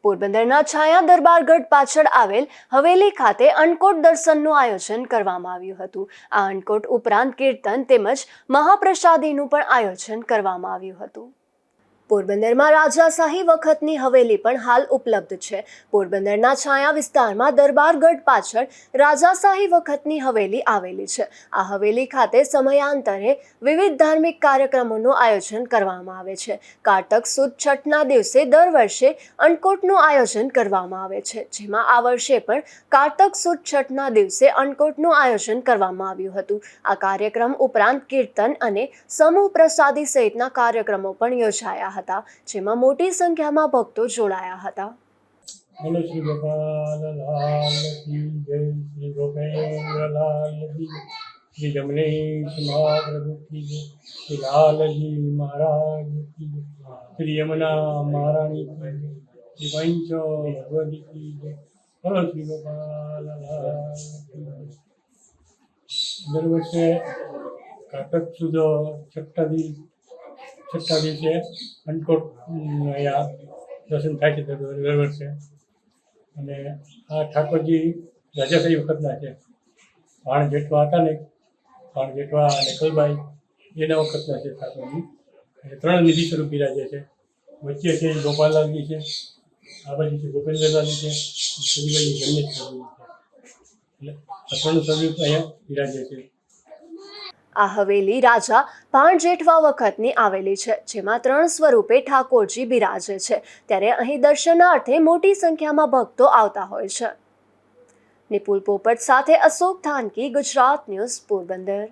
પોરબંદરના છાયા દરબારગઢ પાછળ આવેલ હવેલી ખાતે અન્નકોટ દર્શનનું આયોજન કરવામાં આવ્યું હતું। આ અન્નકોટ ઉપરાંત કીર્તન તેમજ મહાપ્રસાદીનું પણ આયોજન કરવામાં આવ્યું હતું। પોરબંદરમાં રાજાશાહી વખતની હવેલી પણ હાલ ઉપલબ્ધ છે। પોરબંદરના છાયા વિસ્તારમાં દરબારગઢ પાછળ રાજાશાહી વખતની હવેલી આવેલી છે। આ હવેલી ખાતે સમયાંતરે વિવિધ ધાર્મિક કાર્યક્રમોનું આયોજન કરવામાં આવે છે। કારતક સુદ છઠના દિવસે દર વર્ષે અન્નકોટનું આયોજન કરવામાં આવે છે, જેમાં આ વર્ષે પણ કારતક સુદ છઠના દિવસે અન્નકોટનું આયોજન કરવામાં આવ્યું હતું। આ કાર્યક્રમ ઉપરાંત કીર્તન અને સમૂહ પ્રસાદી સહિતના કાર્યક્રમો પણ યોજાયા હતા, જેમાં મોટી સંખ્યામાં ભક્તો જોડાયા હતા। બોલો શ્રી ગોપાલ લાલ કી જય, શ્રી ગોપેન્દ્ર લાલ કી જય, શ્રી જમનેશ મહાપ્રભુ કી જય, શ્રી લાલજી મહારાજ કી જય, શ્રી યમુના મહારાણી કી જય, શ્રી પંચો ભગવતી કી જય। બોલો શ્રી ગોપાલ લાલ કી જય। દર વર્ષે કારતક સુદ છઠ્ઠા દિવસે અન્નકોટ અહીંયા દર્શન થાય છે દર વર્ષે। અને આ ઠાકોરજી રાજાશાહી વખતના છે। ભાણ જેઠવા હતા ને, ભાણ જેઠવા અને કલબાઈ એના વખતના છે ઠાકોરજી। અને ત્રણ નિધિ સ્વરૂપ બિરાજે છે। વચ્ચે છે ગોપાલલાલજી છે, આ બાજુ છે ગોપેન્દ્રલાલજી છે, બીજી બાજુ જમનેશ પ્રભુ છે। એટલે ત્રણ સ્વરૂપ અહીંયા બિરાજે છે। આ હવેલી રાજા ભાણ જેઠવા વખતની આવેલી છે, જેમાં ત્રણ સ્વરૂપે ઠાકોરજી બિરાજે છે। ત્યારે અહીં દર્શનાર્થે મોટી સંખ્યામાં ભક્તો આવતા હોય છે। નિપુલ પોપટ સાથે અશોક થાનકી, ગુજરાત ન્યૂઝ, પોરબંદર।